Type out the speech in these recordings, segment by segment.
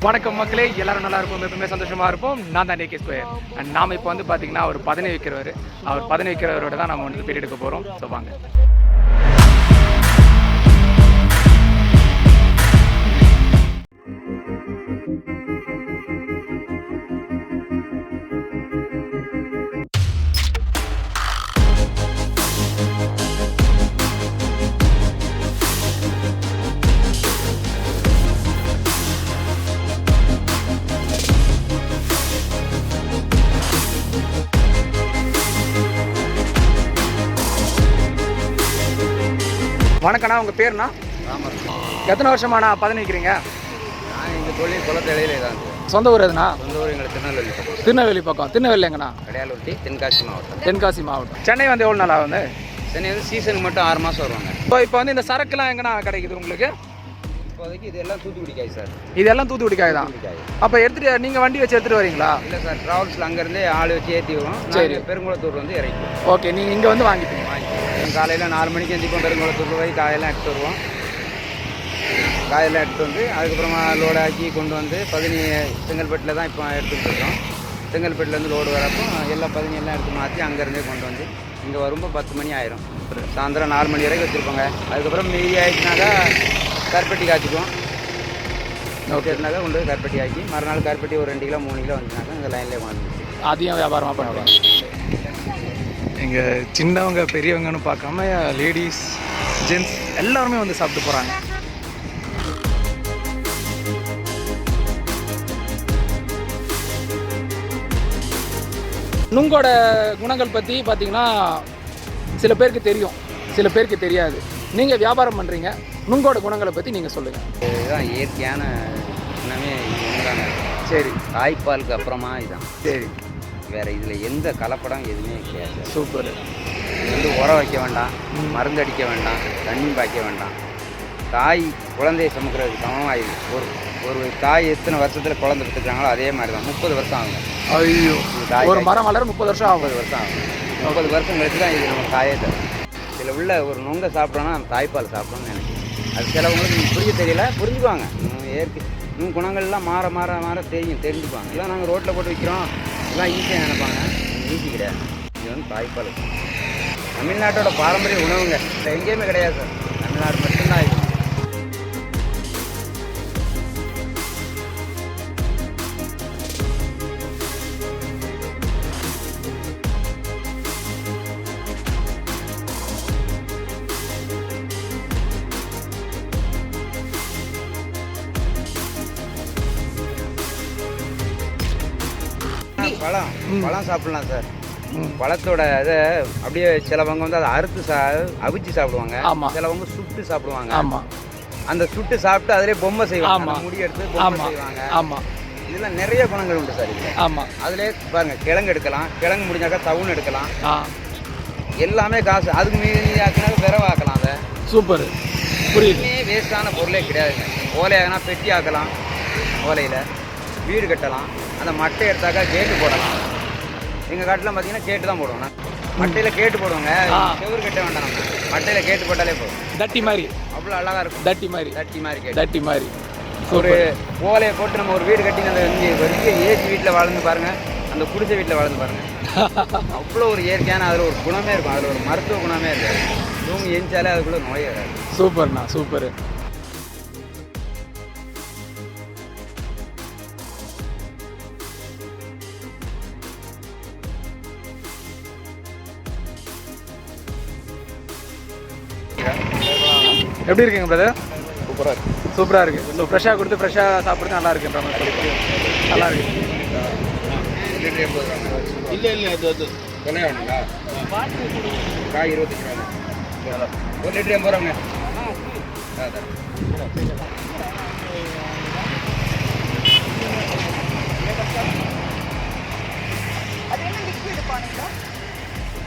வணக்கம் மக்களே, எல்லாரும் நல்லா இருப்போம், எப்பவுமே சந்தோஷமாக இருப்போம். நான் தான் A.K ஸ்கொயர். அண்ட் நாம் இப்போ வந்து பார்த்தீங்கன்னா அவர் பதனி வைக்கிறவர். அவர் பதனி வைக்கிறவரோட தான் நம்ம வந்து பேர் எடுக்க போகிறோம். ஸோ வாங்க. வணக்கண்ணா, உங்கள் பேருண்ணா? ஆமாம். எத்தனை வருஷமாண்ணா பதனி வைக்கிறீங்க? நான் எங்கள் தொழில் குளத்தலையிலே தான். சொந்த ஊர் எதுண்ணா? சொந்த ஊர் எங்களுக்கு திருநெல்வேலி பக்கம். திருநெல்வேலி பக்கம். திருநெல்வேலி எங்கண்ணா? கடையாளூட்டி, தென்காசி மாவட்டம். தென்காசி மாவட்டம். சென்னை வந்து எவ்வளோ நாளாக வந்து? சென்னை வந்து சீசனுக்கு மட்டும் 6 மாதம் வருவாங்க. இப்போ வந்து இந்த சரக்குலாம் எங்கண்ணா கிடைக்குது உங்களுக்கு? இப்போதைக்கு இதெல்லாம் தூத்துக்குடி காய் சார். இதெல்லாம் தூத்துக்குடி காய் தான். அப்போ எடுத்துகிட்டு நீங்கள் வண்டி வச்சு எடுத்துகிட்டு வரீங்களா? இல்லை சார், ட்ராவல்ஸில் அங்கேருந்தே ஆள் வச்சு ஏற்றி வரும். சரி, பெருங்குளத்தூர் வந்து இறக்கும். ஓகே, நீங்கள் இங்கே வந்து வாங்கிப்பீங்க? காலையில் 4 மணிக்கு எந்திப்போம், பெருங்குளத்தூர் போய் காயெல்லாம் எடுத்து வருவோம். காயெல்லாம் எடுத்து வந்து அதுக்கப்புறமா லோடு ஆக்கி கொண்டு வந்து பதனி செங்கல்பட்டில் தான் இப்போ எடுத்துகிட்டு இருக்கோம். செங்கல்பட்டுலேருந்து லோடு வரப்போ எல்லா பதனியெல்லாம் எடுத்து மாற்றி அங்கேருந்தே கொண்டு வந்து இங்கே வரும்போது 10 மணி ஆயிரும். சாயந்தரம் 4 மணி வரைக்கும் வச்சுருப்போங்க. அதுக்கப்புறம் மீதி ஆகிடுச்சுனாக்கா கருப்பட்டி காய்ச்சிக்குவோம். ஓகேனாக்கா கொண்டு போய் கருப்பட்டி ஆக்கி மறுநாள் கருப்பட்டி ஒரு 2 கிலோ 3 கிலோ வந்துச்சுனாக்கா இந்த லைன்லேயே வாங்கி அதையும் வியாபாரமாக பண்ணுவாங்க. இங்கே சின்னவங்க பெரியவங்கன்னு பார்க்காம லேடிஸ் ஜென்ட்ஸ் எல்லாருமே வந்து சாப்பிட்டு போகிறாங்க. நுங்கோட குணங்கள் பற்றி பார்த்தீங்கன்னா சில பேருக்கு தெரியும், சில பேருக்கு தெரியாது. நீங்கள் வியாபாரம் பண்ணுறீங்க, நுங்கோட குணங்களை பற்றி நீங்கள் சொல்லுங்கள். இதுதான் இயற்கையான குணமே இதுதாங்க. சரி, தாய்ப்பாலுக்கு அப்புறமா இதுதான். சரி, வேறு இதில் எந்த கலப்படம் எதுவுமே கிடையாது. சூப்பர். இது வந்து உரம் வைக்க வேண்டாம், மருந்து அடிக்க வேண்டாம், தண்ணி பாய்க்க வேண்டாம். தாய் குழந்தையை சுமக்கிறதுக்கு சமமாக இது. ஒரு தாய் எத்தனை வருஷத்தில் குழந்தை பெற்றுக்கிறாங்களோ அதே மாதிரி தான் 30 வருஷம் ஆகுங்க. ஐயோ, ஒரு மரம் வளர 30 வருஷம் ஆகும். 50 வருஷம் ஆகும். 30 வருஷம் கழிச்சு தான் இது நம்ம காயே தரும். இதில் உள்ள ஒரு நுங்கை சாப்பிட்டோன்னா நம்ம தாய்ப்பால் சாப்பிடணும்னு நினைக்கிறேன். அது சிலவங்களுக்கு புரிய தெரியல, புரிஞ்சுக்குவாங்க. இன்னும் குணங்கள்லாம் மாற மாற மாற தெரிஞ்சுக்குவாங்க. இதெல்லாம் நாங்கள் ரோட்டில் போட்டு விற்கிறோம், இதெல்லாம் ஈஸியாக நினைப்பாங்க. ஈஸி கிடையாது. இது வந்து தாய்ப்பால் தமிழ்நாட்டோட பாரம்பரிய உணவுங்க. இல்லை எங்கேயுமே கிடையாது சார், தமிழ்நாடு மட்டும்தான் இது. பழம் சாப்பிடலாம் சார். பழத்தோட இதை அப்படியே சிலவங்க வந்து அதை அறுத்து அவிச்சு சாப்பிடுவாங்க. சிலவங்க சுட்டு சாப்பிடுவாங்க. அந்த சுட்டு சாப்பிட்டு அதிலே பொம்மை செய்வாங்க, முடி எடுத்து பொம்மை செய்வாங்க. இதெல்லாம் நிறைய குணங்கள் உண்டு சார் இதில். அதிலே பாருங்க, கிழங்கு எடுக்கலாம், கிழங்கு முடிஞ்சாக்கா தவுன் எடுக்கலாம். எல்லாமே காசு. அதுக்கு மீதி ஆக்கினாக்க விரவாக்கலாம். அதை சூப்பர். புரியுது. வேஸ்டான பொருளே கிடையாதுங்க. ஓலையாகனா பெட்டி ஆக்கலாம், ஓலையில் வீடு கட்டலாம். அந்த மட்டை எடுத்தாக்கா கேட்டு போடலாம். எங்கள் காட்டில் பார்த்தீங்கன்னா கேட்டு தான் போடுவோம். மட்டையில் கேட்டு போடுவோங்க. செவ்வறு கட்ட வேண்டாம், நம்ம மட்டையில் கேட்டு போட்டாலே போதும். தட்டி மாதிரி அவ்வளோ அழகாக இருக்கும். தட்டி மாதிரி ஒரு ஓலையை போட்டு நம்ம ஒரு வீடு கட்டி அந்த வரைக்கும் ஏசி வீட்டில் வாழ்ந்து பாருங்கள், அந்த குடிசை வீட்டில் வாழ்ந்து பாருங்கள். அவ்வளோ ஒரு இயற்கையான அதில் ஒரு குணமே இருக்கும். அதில் ஒரு மருத்துவ குணமே இருக்காது. தூங்கி எரிஞ்சாலே அதுக்குள்ளே நோய் வராது. சூப்பர்ண்ணா, சூப்பர். எப்படி இருக்குங்க பிரதர்? சூப்பராக இருக்குது. சூப்பராக இருக்குது. ஸோ ஃப்ரெஷ்ஷாக கொடுத்து ஃப்ரெஷ்ஷாக சாப்பிட்றது நல்லா இருக்குன்ற மாதிரி சொல்லி நல்லா இருக்குது. இல்லை அது கொலை ஆகணுங்களா? காய் 25 ரூபா. 1 லிட்டர் 80 ரூபாங்க.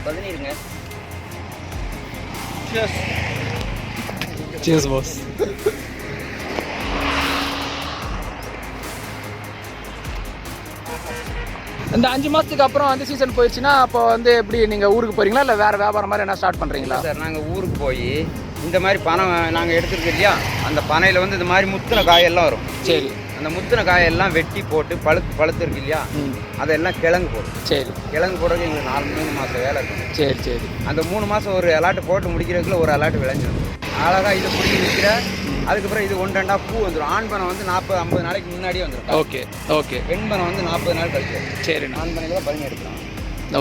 பதினீருங்க. Cheers boss. இந்த 5 மாதத்துக்கு அப்புறம் வந்து சீசன் போயிடுச்சுன்னா அப்போ வந்து எப்படி நீங்கள் ஊருக்கு போகிறீங்களா இல்லை வேறு வியாபாரம் மாதிரி என்ன ஸ்டார்ட் பண்ணுறீங்களா? சார், நாங்கள் ஊருக்கு போய் இந்த மாதிரி பணம் நாங்கள் எடுத்துருக்கோம் இல்லையா, அந்த பனையில் வந்து இந்த மாதிரி முத்தின காயெல்லாம் வரும். சரி. அந்த முத்தின காயெல்லாம் வெட்டி போட்டு பழுத்து இருக்கு இல்லையா, அதெல்லாம் கிழங்கு போடும். சரி, கிழங்கு போடுறது எங்களுக்கு 3 மாதம் வேலை இருக்கும். சரி சரி. அந்த 3 மாதம் ஒரு அலாட்டு போட்டு முடிக்கிறதுக்குள்ள ஒரு அலாட்டு விளைஞ்சிடும். அழகாக இதை பிடிச்சி நிற்கிற. அதுக்கப்புறம் இது 1-2 பூ வந்துடும். ஆண் பனை வந்து 40-50 நாளைக்கு முன்னாடியே வந்துடும். Okay okay. பெண் பனை வந்து 40 நாள் கழிச்சு. சரிண்ணா. ஆண் பனைக்கு தான் பலன் எடுக்கலாம்.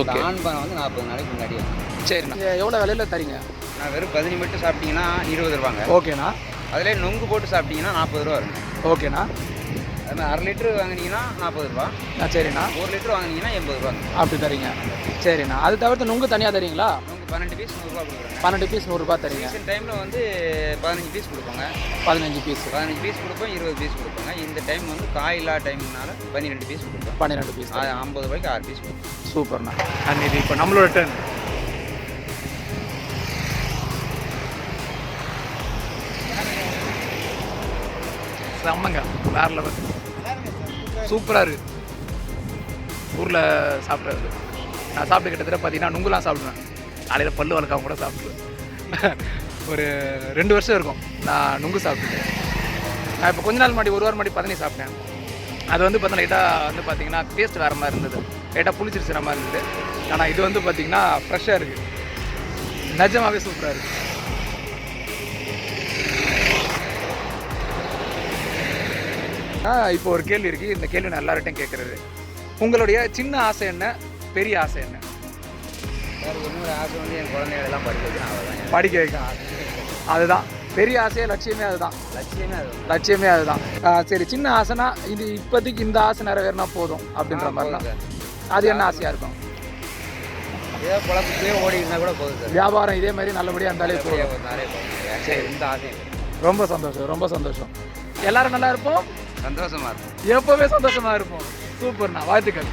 ஓகே. ஆண் பனை வந்து 40 நாளைக்கு முன்னாடியே வந்துடும். சரிண்ணா. எவ்வளோ விலையில் தரீங்க? நான் வெறும் 10 மட்டும் சாப்பிட்டீங்கன்னா 20 ரூபாங்க. ஓகேண்ணா. அதிலே நொங்கு போட்டு சாப்பிட்டீங்கன்னா 40 ரூபா வருங்க. ஓகேண்ணா. அது 1/2 லிட்டரு வாங்கினீங்கன்னா 40 ரூபா. சரிண்ணா. 1 லிட்டர் வாங்கினீங்கன்னா 80 ரூபாங்க. அப்படி தரீங்க. சரிண்ணா. அது தவிர்த்து நுங்கு தனியாக தரீங்களா? நொங்கு 12 பீஸ் 100 ரூபா கொடுக்குறேன். 12 பீஸ் 100 ரூபா தரீங்க. சீசன் டைமில் வந்து 15 பீஸ் கொடுப்பாங்க. 15 பீஸ் கொடுப்போம், 20 பீஸ் கொடுப்பாங்க. இந்த டைம் வந்து காய் இல்லாத டைம்னால 12 பீஸ் கொடுப்போம். 12 பீஸ் 50 ரூபாய்க்கு 6 பீஸ் கொடுப்போம். சூப்பர்ண்ணா. அண்ட் இது இப்போ நம்மளோட டர்ன். செம்மங்க, வேற லெவல், சூப்பராக இருக்குது. ஊரில் சாப்பிட்றது நான் சாப்பிட்டு கிட்டத்தட்ட பார்த்தீங்கன்னா நுங்குலாம் சாப்பிடுவேன். காலையில் பல்லு வளர்க்காம கூட சாப்பிடுவேன். ஒரு 2 வருஷம் இருக்கும் நான் நுங்கு சாப்பிட்டுட்டு. நான் இப்போ கொஞ்ச நாள் முன்னாடி 1 வாரம் முன்னாடி பதனி சாப்பிட்டேன். அது வந்து பார்த்தா லைட்டாக வந்து பார்த்தீங்கன்னா டேஸ்ட் வேறு மாதிரி இருந்தது, லைட்டாக புளிச்சிருச்சுற மாதிரி இருந்தது. ஆனால் இது வந்து பார்த்தீங்கன்னா ஃப்ரெஷ்ஷாக இருக்குது, நிஜமாகவே சூப்பராக இருக்குது. இப்போ ஒரு கேள்வி இருக்குது, இந்த கேள்வி நான் எல்லார்ட்டையும் கேட்குறது. உங்களுடைய சின்ன ஆசை என்ன, பெரிய ஆசை என்ன? வேறு என்னோட ஆசை வந்து என் குழந்தைகளெல்லாம் படிக்க வைக்க. அதுதான் பெரிய ஆசையே, லட்சியமே அதுதான். லட்சியமே அதுதான். சரி, சின்ன ஆசைனா இது இப்போதைக்கு இந்த ஆசை நிறைவேறினா போதும் அப்படின்ற மாதிரிலாம். அது என்ன ஆசையாக இருக்கும்? ஏதோ குழப்பத்தையே ஓடினா கூட போதும். வியாபாரம் இதே மாதிரி நல்லபடியாக இருந்தாலே போதும். சரி, இந்த ஆசை. ரொம்ப சந்தோஷம், ரொம்ப சந்தோஷம். எல்லாரும் நல்லா இருப்போம், சந்தோஷமாக இருக்கும், எப்போவே சந்தோஷமாக இருப்போம். சூப்பர்ண்ணா, வாழ்த்துக்கள்.